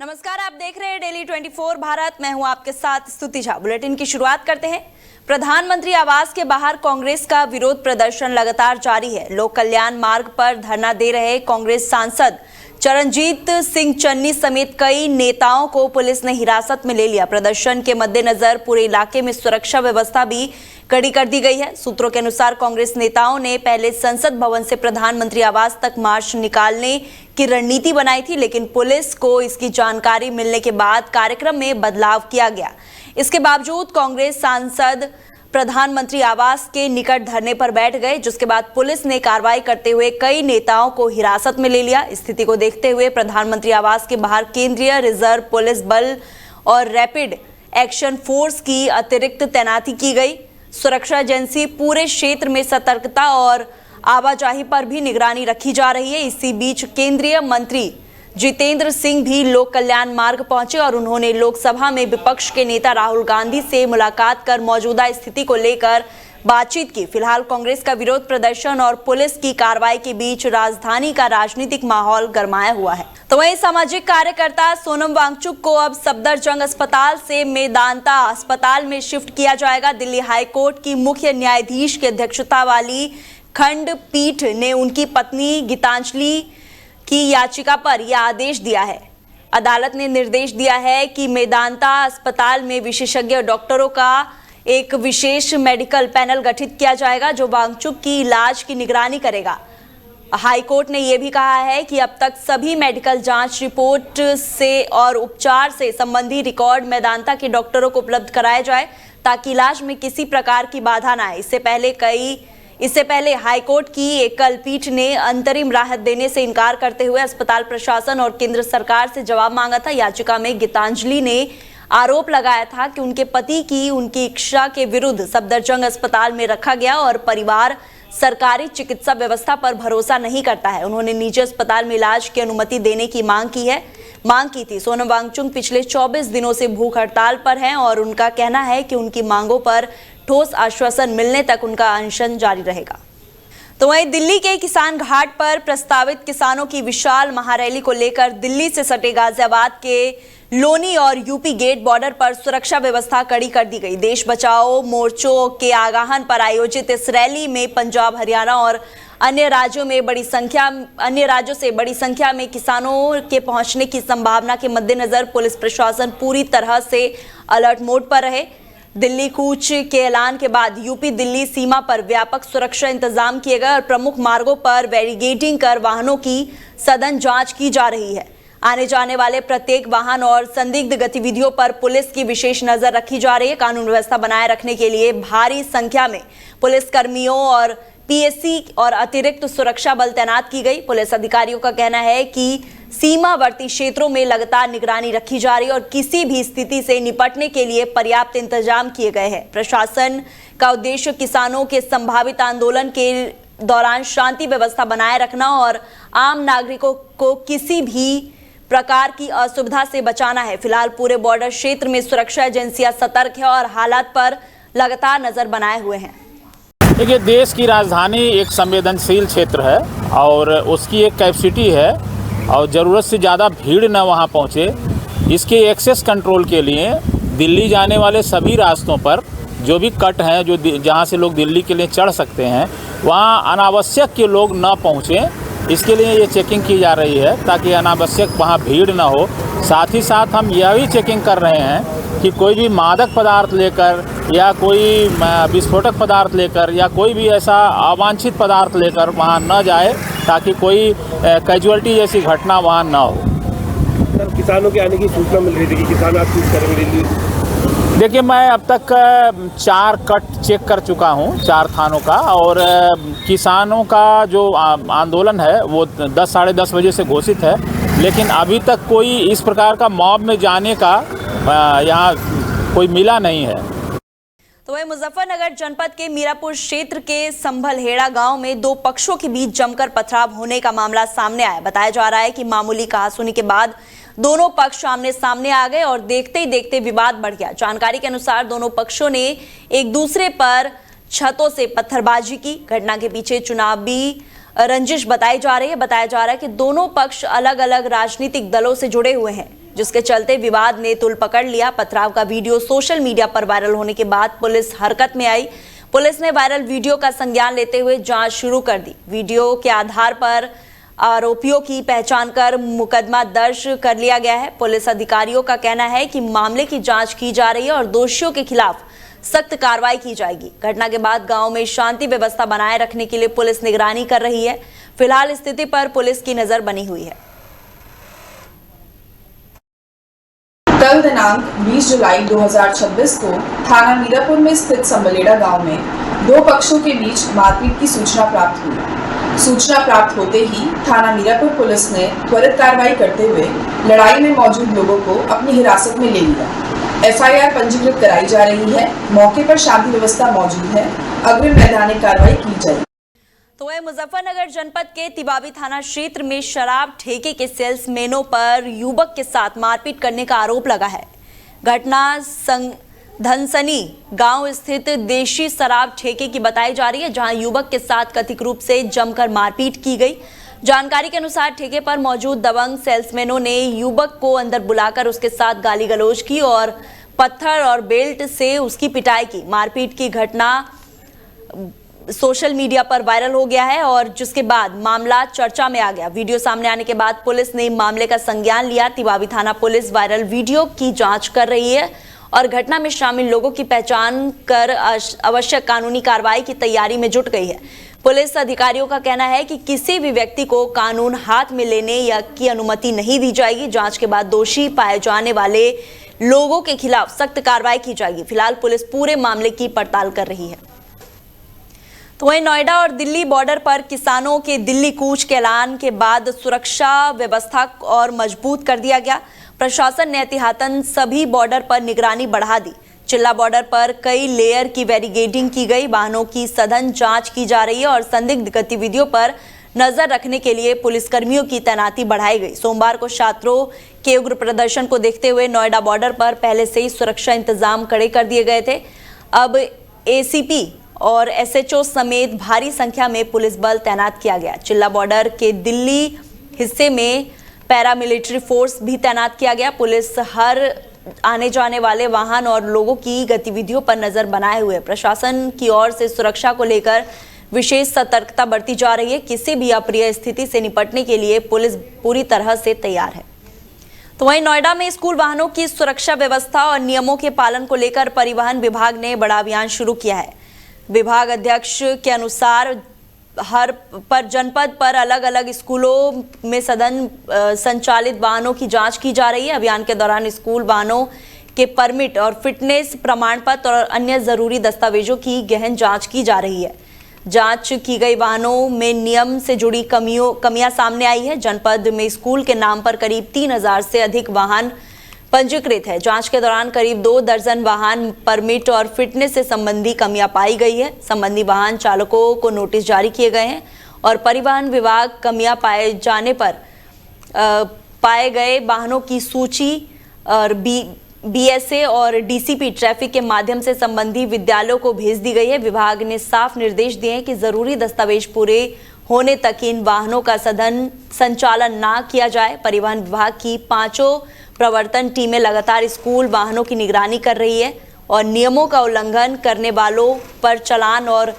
नमस्कार, आप देख रहे हैं डेली 24 भारत। मैं हूं आपके साथ स्तुति झा। बुलेटिन की शुरुआत करते हैं। प्रधानमंत्री आवास के बाहर कांग्रेस का विरोध प्रदर्शन लगातार जारी है। लोक कल्याण मार्ग पर धरना दे रहे कांग्रेस सांसद चरणजीत सिंह चन्नी समेत कई नेताओं को पुलिस ने हिरासत में ले लिया। प्रदर्शन के मद्देनजर पूरे इलाके में सुरक्षा व्यवस्था भी कड़ी कर दी गई है। सूत्रों के अनुसार कांग्रेस नेताओं ने पहले संसद भवन से प्रधानमंत्री आवास तक मार्च निकालने की रणनीति बनाई थी, लेकिन पुलिस को इसकी जानकारी मिलने के बाद कार्यक्रम में बदलाव किया गया। इसके बावजूद कांग्रेस सांसद प्रधानमंत्री आवास के निकट धरने पर बैठ गए, जिसके बाद पुलिस ने कार्रवाई करते हुए कई नेताओं को हिरासत में ले लिया। स्थिति को देखते हुए प्रधानमंत्री आवास के बाहर केंद्रीय रिजर्व पुलिस बल और रैपिड एक्शन फोर्स की अतिरिक्त तैनाती की गई। सुरक्षा एजेंसी पूरे क्षेत्र में सतर्कता और आवाजाही पर भी निगरानी रखी जा रही है। इसी बीच केंद्रीय मंत्री जितेंद्र सिंह भी लोक कल्याण मार्ग पहुंचे और उन्होंने लोकसभा में विपक्ष के नेता राहुल गांधी से मुलाकात कर मौजूदा स्थिति को लेकर बातचीत की। फिलहाल कांग्रेस का विरोध प्रदर्शन और पुलिस की कार्रवाई के बीच राजधानी का राजनीतिक माहौल गरमाया हुआ है। तो वहीं सामाजिक कार्यकर्ता सोनम वांगचुक को अब सफदरजंग अस्पताल से मेदांता अस्पताल में शिफ्ट किया जाएगा। दिल्ली हाईकोर्ट की मुख्य न्यायाधीश की अध्यक्षता वाली खंडपीठ ने उनकी पत्नी गीतांजलि की याचिका पर यह आदेश दिया है। अदालत ने निर्देश दिया है कि मेदांता अस्पताल में विशेषज्ञ डॉक्टरों का एक विशेष मेडिकल पैनल गठित किया जाएगा जो वांगचुक की इलाज की निगरानी करेगा। हाईकोर्ट ने यह भी कहा है कि अब तक सभी मेडिकल जांच रिपोर्ट से और उपचार से संबंधी रिकॉर्ड मेदांता के डॉक्टरों को उपलब्ध कराया जाए ताकि इलाज में किसी प्रकार की बाधा न आए। इससे पहले हाईकोर्ट की एकल पीठ ने अंतरिम राहत देने से इनकार करते हुए अस्पताल प्रशासन और केंद्र सरकार से जवाब मांगा था। याचिका में गीतांजलि ने आरोप लगाया था कि उनके पति की उनकी इच्छा के विरुद्ध सफदरजंग अस्पताल में रखा गया और परिवार सरकारी चिकित्सा व्यवस्था पर भरोसा नहीं करता है। उन्होंने निजी अस्पताल में इलाज की अनुमति देने की मांग की थी। सोनम वांगचुक पिछले 24 दिनों से भूख हड़ताल पर हैं और उनका कहना है कि उनकी मांगों पर ठोस आश्वासन मिलने तक उनका अनशन जारी रहेगा। तो वहीं दिल्ली के किसान घाट पर प्रस्तावित किसानों की विशाल महारैली को लेकर दिल्ली से सटे गाजियाबाद के लोनी और यूपी गेट बॉर्डर पर सुरक्षा व्यवस्था कड़ी कर दी गई। देश बचाओ मोर्चों के आगाहन पर आयोजित इस रैली में पंजाब, हरियाणा और अन्य राज्यों से बड़ी संख्या में किसानों के पहुंचने की संभावना के मद्देनजर पुलिस प्रशासन पूरी तरह से अलर्ट मोड पर रहे। दिल्ली कूच के ऐलान के बाद यूपी दिल्ली सीमा पर व्यापक सुरक्षा इंतजाम किए गए और प्रमुख मार्गों पर बैरिकेडिंग कर वाहनों की सघन जांच की जा रही है। आने जाने वाले प्रत्येक वाहन और संदिग्ध गतिविधियों पर पुलिस की विशेष नजर रखी जा रही है। कानून व्यवस्था बनाए रखने के लिए भारी संख्या में पुलिस कर्मियों और पीएससी और अतिरिक्त सुरक्षा बल तैनात की गई। पुलिस अधिकारियों का कहना है कि सीमावर्ती क्षेत्रों में लगातार निगरानी रखी जा रही है और किसी भी स्थिति से निपटने के लिए पर्याप्त इंतजाम किए गए हैं। प्रशासन का उद्देश्य किसानों के संभावित आंदोलन के दौरान शांति व्यवस्था बनाए रखना और आम नागरिकों को किसी भी प्रकार की असुविधा से बचाना है। फिलहाल पूरे बॉर्डर क्षेत्र में सुरक्षा एजेंसियां सतर्क है और हालात पर लगातार नजर बनाए हुए हैं। देखिए, देश की राजधानी एक संवेदनशील क्षेत्र है और उसकी एक कैपेसिटी है और ज़रूरत से ज़्यादा भीड़ न वहाँ पहुँचे, इसके एक्सेस कंट्रोल के लिए दिल्ली जाने वाले सभी रास्तों पर जो भी कट हैं, जो जहाँ से लोग दिल्ली के लिए चढ़ सकते हैं, वहाँ अनावश्यक के लोग न पहुँचें। इसके लिए ये चेकिंग की जा रही है ताकि अनावश्यक वहाँ भीड़ न हो। साथ ही साथ हम यह भी चेकिंग कर रहे हैं कि कोई भी मादक पदार्थ लेकर या कोई विस्फोटक पदार्थ लेकर या कोई भी ऐसा अवांछित पदार्थ लेकर वहाँ न जाए ताकि कोई कैजुअल्टी जैसी घटना वहाँ न हो। सर, किसानों के आने की सूचना मिल रही थी कि किसान आज कुछ करेंगे। देखिए, मैं अब तक 4 कट चेक कर चुका हूँ 4 थानों का और किसानों का जो आंदोलन है वो 10 साढ़े 10 बजे से घोषित है, लेकिन अभी तक कोई इस प्रकार का मॉब में जाने का यहाँ कोई मिला नहीं है। तो वही मुजफ्फरनगर जनपद के मीरापुर क्षेत्र के संभलहेड़ा गांव में 2 पक्षों के बीच जमकर पथराव होने का मामला सामने आया। बताया जा रहा है कि मामूली कहासुनी के बाद दोनों पक्ष आमने सामने आ गए और देखते ही देखते विवाद बढ़ गया। जानकारी के अनुसार दोनों पक्षों ने एक दूसरे पर छतों से पत्थरबाजी की। घटना के पीछे चुनावी रंजिश बताई जा रही है। बताया जा रहा है कि दोनों पक्ष अलग अलग राजनीतिक दलों से जुड़े हुए हैं। जिसके चलते विवाद ने तूल पकड़ लिया। पथराव का वीडियो सोशल मीडिया पर वायरल होने के बाद पुलिस हरकत में आई। पुलिस ने वायरल वीडियो का संज्ञान लेते हुए जांच शुरू कर दी। वीडियो के आधार पर आरोपियों की पहचान कर मुकदमा दर्ज कर लिया गया है। पुलिस अधिकारियों का कहना है कि मामले की जांच की जा रही है और दोषियों के खिलाफ सख्त कार्रवाई की जाएगी। घटना के बाद गांव में शांति व्यवस्था बनाए रखने के लिए पुलिस निगरानी कर रही है। फिलहाल स्थिति पर पुलिस की नजर बनी हुई है। कल दिनांक 20 जुलाई 2026 को थाना मीरापुर में स्थित संबलेड़ा गांव में दो पक्षों के बीच मारपीट की सूचना प्राप्त हुई। सूचना प्राप्त होते ही थाना मीरापुर पुलिस ने त्वरित कार्रवाई करते हुए लड़ाई में मौजूद लोगों को अपनी हिरासत में ले लिया। एफआईआर पंजीकृत कराई जा रही है। मौके पर शांति व्यवस्था मौजूद है। अग्रिम वैधानिक कार्रवाई की जाएगी। तो वह मुजफ्फरनगर जनपद के तिबावी थाना क्षेत्र में शराब ठेके के सेल्समैनों पर युवक के साथ मारपीट करने का आरोप लगा है। घटना धनसनी गांव स्थित देशी शराब ठेके की बताई जा रही है, जहां युवक के साथ कथित रूप से जमकर मारपीट की गई। जानकारी के अनुसार ठेके पर मौजूद दबंग सेल्समैनों ने युवक को अंदर बुलाकर उसके साथ गाली गलौज की और पत्थर और बेल्ट से उसकी पिटाई की। मारपीट की घटना सोशल मीडिया पर वायरल हो गया है और जिसके बाद मामला चर्चा में आ गया। वीडियो सामने आने के बाद पुलिस ने मामले का संज्ञान लिया। तिबावी थाना पुलिस वायरल वीडियो की जांच कर रही है और घटना में शामिल लोगों की पहचान कर आवश्यक कानूनी कार्रवाई की तैयारी में जुट गई है। पुलिस अधिकारियों का कहना है कि किसी भी व्यक्ति को कानून हाथ में लेने या की अनुमति नहीं दी जाएगी। जांच के बाद दोषी पाए जाने वाले लोगों के खिलाफ सख्त कार्रवाई की जाएगी। फिलहाल पुलिस पूरे मामले की पड़ताल कर रही है। तो वहीं नोएडा और दिल्ली बॉर्डर पर किसानों के दिल्ली कूच के ऐलान के बाद सुरक्षा व्यवस्था और मजबूत कर दिया गया। प्रशासन ने एहतियातन सभी बॉर्डर पर निगरानी बढ़ा दी। चिल्ला बॉर्डर पर कई लेयर की बैरिकेडिंग की गई। वाहनों की सघन जांच की जा रही है और संदिग्ध गतिविधियों पर नजर रखने के लिए पुलिसकर्मियों की तैनाती बढ़ाई गई। सोमवार को छात्रों के उग्र प्रदर्शन को देखते हुए नोएडा बॉर्डर पर पहले से ही सुरक्षा इंतजाम कड़े कर दिए गए थे। अब एसीपी और एसएचओ समेत भारी संख्या में पुलिस बल तैनात किया गया। चिल्ला बॉर्डर के दिल्ली हिस्से में पैरामिलिट्री फोर्स भी तैनात किया गया। पुलिस हर आने जाने वाले वाहन और लोगों की गतिविधियों पर नजर बनाए हुए प्रशासन की ओर से सुरक्षा को लेकर विशेष सतर्कता बरती जा रही है। किसी भी अप्रिय स्थिति से निपटने के लिए पुलिस पूरी तरह से तैयार है। तो वहीं नोएडा में स्कूल वाहनों की सुरक्षा व्यवस्था और नियमों के पालन को लेकर परिवहन विभाग ने बड़ा अभियान शुरू किया है। विभाग अध्यक्ष के अनुसार हर पर जनपद पर अलग अलग स्कूलों में सघन संचालित वाहनों की जांच की जा रही है। अभियान के दौरान स्कूल वाहनों के परमिट और फिटनेस प्रमाण पत्र और अन्य जरूरी दस्तावेजों की गहन जांच की जा रही है। जांच की गई वाहनों में नियम से जुड़ी कमियां सामने आई है। जनपद में स्कूल के नाम पर करीब 3000 से अधिक वाहन पंजीकृत है। जांच के दौरान करीब 2 दर्जन वाहन परमिट और फिटनेस से संबंधी कमियां पाई गई है। संबंधी वाहन चालकों को नोटिस जारी किए गए हैं और परिवहन विभाग कमियां पाए जाने पर पाए गए वाहनों की सूची और बीएसए और डीसीपी ट्रैफिक के माध्यम से संबंधी विद्यालयों को भेज दी गई है। विभाग ने साफ निर्देश दिए हैं कि जरूरी दस्तावेज पूरे होने तक इन वाहनों का सघन संचालन ना किया जाए। परिवहन विभाग की 5 प्रवर्तन टीमें लगातार स्कूल वाहनों की निगरानी कर रही है और नियमों का उल्लंघन करने वालों पर चालान और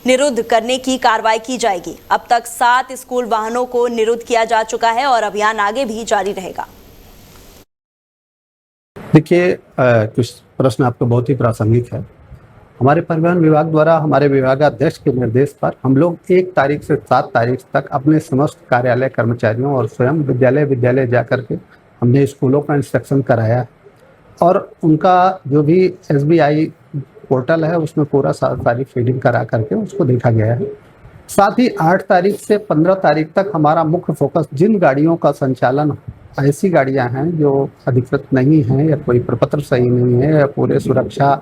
निरुद्ध करने की कार्रवाई की जाएगी। अब तक 7 स्कूल वाहनों को निरुद्ध किया जा चुका है और अभियान आगे भी जारी रहेगा। देखिए, कुछ प्रश्न आपका बहुत ही प्रासंगिक है। हमारे परिवहन विभाग द्वारा हमारे विभागाध्यक्ष के निर्देश पर हम लोग 1 तारीख से 7 तारीख तक अपने समस्त कार्यालय कर्मचारियों और स्वयं विद्यालय जा करके हमने स्कूलों का इंस्पेक्शन कराया और उनका जो भी SBI पोर्टल है उसमें पूरा सारी फीडिंग करा करके उसको देखा गया है। साथ ही 8 तारीख से 15 तारीख तक हमारा मुख्य फोकस जिन गाड़ियों का संचालन, ऐसी गाड़ियां हैं जो अधिकृत नहीं हैं या कोई प्रपत्र सही नहीं है या पूरे सुरक्षा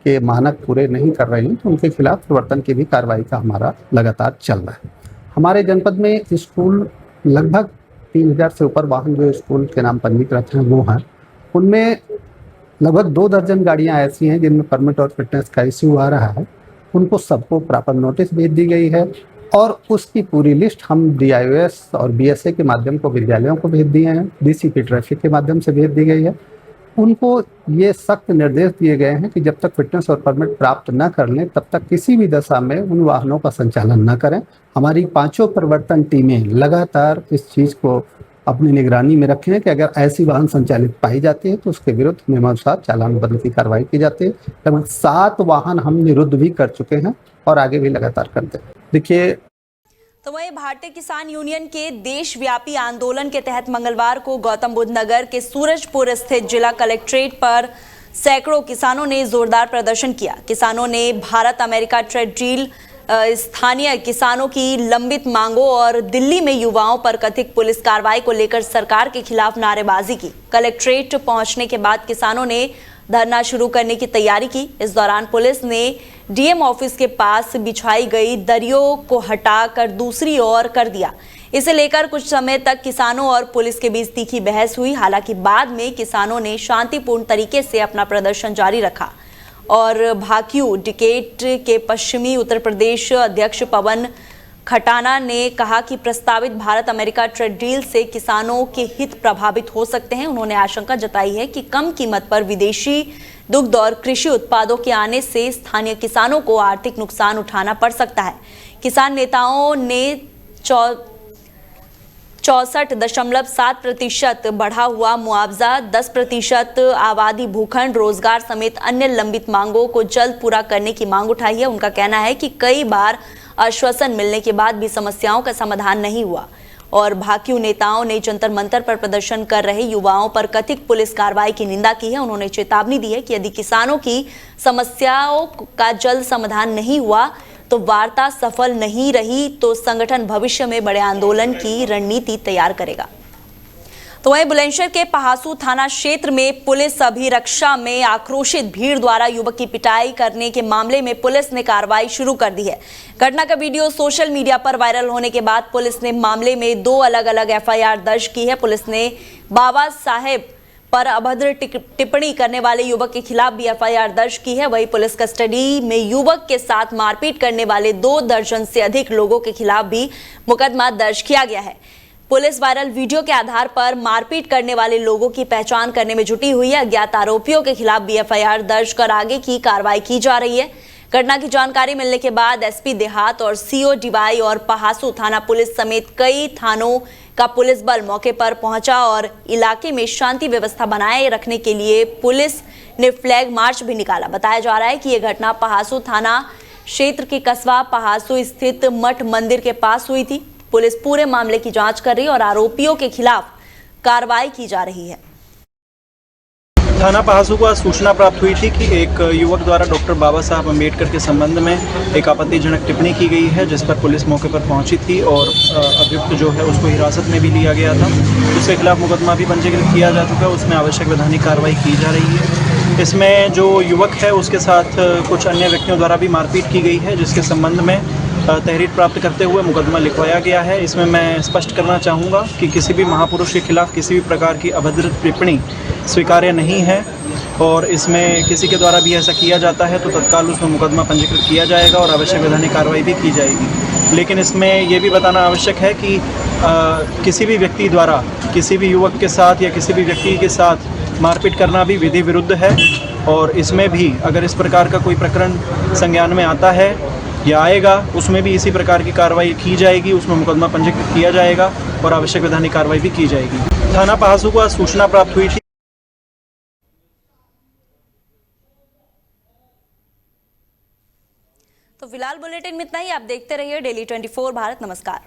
के मानक पूरे नहीं कर रहे हैं, तो उनके खिलाफ प्रवर्तन की भी कार्रवाई का हमारा लगातार चल रहा है। हमारे जनपद में स्कूल लगभग 3000 से ऊपर वाहन जो स्कूल के नाम पंजीकृत हैं वो हैं। उनमें लगभग 2 दर्जन गाड़ियां ऐसी हैं जिनमें परमिट और फिटनेस का इश्यू आ रहा है। उनको सबको प्रॉपर नोटिस भेज दी गई है और उसकी पूरी लिस्ट हम DIOS और BSA के माध्यम को विद्यालयों को भेज दिए हैं, DCP ट्रैफिक के माध्यम से भेज दी गई है। उनको ये सख्त निर्देश दिए गए हैं कि जब तक फिटनेस और परमिट प्राप्त न कर लें तब तक किसी भी दशा में उन वाहनों का संचालन न करें। हमारी 5 प्रवर्तन टीमें लगातार इस चीज़ को अपनी निगरानी में रखें कि अगर ऐसी वाहन संचालित पाई जाती है तो उसके विरुद्ध नियमानुसार चालान बदल की कार्रवाई की जाती है। लगभग 7 वाहन हम निरुद्ध भी कर चुके हैं और आगे भी लगातार करते हैं। देखिए, तो वहीं भारतीय किसान यूनियन के देशव्यापी आंदोलन के तहत मंगलवार को गौतम बुद्ध नगर के सूरजपुर स्थित जिला कलेक्ट्रेट पर सैकड़ों किसानों ने जोरदार प्रदर्शन किया। किसानों ने भारत अमेरिका ट्रेड डील, स्थानीय किसानों की लंबित मांगों और दिल्ली में युवाओं पर कथित पुलिस कार्रवाई को लेकर सरकार के खिलाफ नारेबाजी की। कलेक्ट्रेट पहुंचने के बाद किसानों ने धरना शुरू करने की तैयारी की। इस दौरान पुलिस ने DM ऑफिस के पास बिछाई गई दरियों को हटाकर दूसरी ओर कर दिया। इसे लेकर कुछ समय तक किसानों और पुलिस के बीच तीखी बहस हुई। हालांकि बाद में किसानों ने शांतिपूर्ण तरीके से अपना प्रदर्शन जारी रखा और भाकियू डिकेट के पश्चिमी उत्तर प्रदेश अध्यक्ष पवन खटाना ने कहा कि प्रस्तावित भारत अमेरिका ट्रेड डील से किसानों के हित प्रभावित हो सकते हैं। उन्होंने आशंका जताई है कि कम कीमत पर विदेशी दुग्ध और कृषि उत्पादों के आने से स्थानीय किसानों को आर्थिक नुकसान उठाना पड़ सकता है। किसान नेताओं ने 64.7% बढ़ा हुआ मुआवजा, 10% आबादी भूखंड, रोजगार समेत अन्य लंबित मांगों को जल्द पूरा करने की मांग उठाई है। उनका कहना है कि कई बार आश्वासन मिलने के बाद भी समस्याओं का समाधान नहीं हुआ और भाकियू नेताओं ने जंतर मंतर पर प्रदर्शन कर रहे युवाओं पर कथित पुलिस कार्रवाई की निंदा की है। उन्होंने चेतावनी दी है कि यदि किसानों की समस्याओं का जल्द समाधान नहीं हुआ तो वार्ता सफल नहीं रही तो संगठन भविष्य में बड़े आंदोलन की रणनीति तैयार करेगा। तो वहीं बुलंदशहर के पहासू थाना क्षेत्र में पुलिस अभिरक्षा में आक्रोशित भीड़ द्वारा युवक की पिटाई करने के मामले में पुलिस ने कार्रवाई शुरू कर दी है। घटना का वीडियो सोशल मीडिया पर वायरल होने के बाद पुलिस ने मामले में 2 अलग-अलग FIR दर्ज की है। पुलिस ने बाबा साहेब पर अभद्र टिप्पणी करने वाले युवक के खिलाफ भी FIR दर्ज की है। वहीं पुलिस कस्टडी में युवक के साथ मारपीट करने वाले 2 दर्जन से अधिक लोगों के खिलाफ भी मुकदमा दर्ज किया गया है। पुलिस वायरल वीडियो के आधार पर मारपीट करने वाले लोगों की पहचान करने में जुटी हुई है। अज्ञात आरोपियों के खिलाफ भी FIR दर्ज कर आगे की कार्रवाई की जा रही है। घटना की जानकारी मिलने के बाद SP देहात और CO DY और पहासू थाना पुलिस समेत कई थानों का पुलिस बल मौके पर पहुंचा और इलाके में शांति व्यवस्था बनाए रखने के लिए पुलिस ने फ्लैग मार्च भी निकाला। बताया जा रहा है कि यह घटना पहासू थाना क्षेत्र के कस्बा पहासू स्थित मठ मंदिर के पास हुई थी। पुलिस पूरे मामले की जांच कर रही है और आरोपियों के खिलाफ कार्रवाई की जा रही है। थाना पहासू को आज सूचना प्राप्त हुई थी कि एक युवक द्वारा डॉक्टर बाबा साहब अम्बेडकर के संबंध में एक आपत्तिजनक टिप्पणी की गई है, जिस पर पुलिस मौके पर पहुंची थी और अभियुक्त जो है उसको हिरासत में भी लिया गया था। उसके खिलाफ मुकदमा भी पंजीकृत किया जा चुका है, उसमें आवश्यक वैधानिक कार्रवाई की जा रही है। इसमें जो युवक है उसके साथ कुछ अन्य व्यक्तियों द्वारा भी मारपीट की गई है, जिसके संबंध में तहरीर प्राप्त करते हुए मुकदमा लिखवाया गया है। इसमें मैं स्पष्ट करना चाहूँगा कि किसी भी महापुरुष के खिलाफ किसी भी प्रकार की अभद्र टिप्पणी स्वीकार्य नहीं है और इसमें किसी के द्वारा भी ऐसा किया जाता है तो तत्काल उसमें मुकदमा पंजीकृत किया जाएगा और आवश्यक वैधानिक कार्रवाई भी की जाएगी। लेकिन इसमें ये भी बताना आवश्यक है कि किसी भी व्यक्ति द्वारा किसी भी युवक के साथ या किसी भी व्यक्ति के साथ मारपीट करना भी विधि विरुद्ध है और इसमें भी अगर इस प्रकार का कोई प्रकरण संज्ञान में आता है या आएगा उसमें भी इसी प्रकार की कार्रवाई की जाएगी, उसमें मुकदमा पंजीकृत किया जाएगा और आवश्यक वैधानिक कार्रवाई भी की जाएगी। थाना पहासू को आज सूचना प्राप्त हुई थी। तो फिलहाल बुलेटिन में इतना ही। आप देखते रहिए डेली 24 भारत। नमस्कार।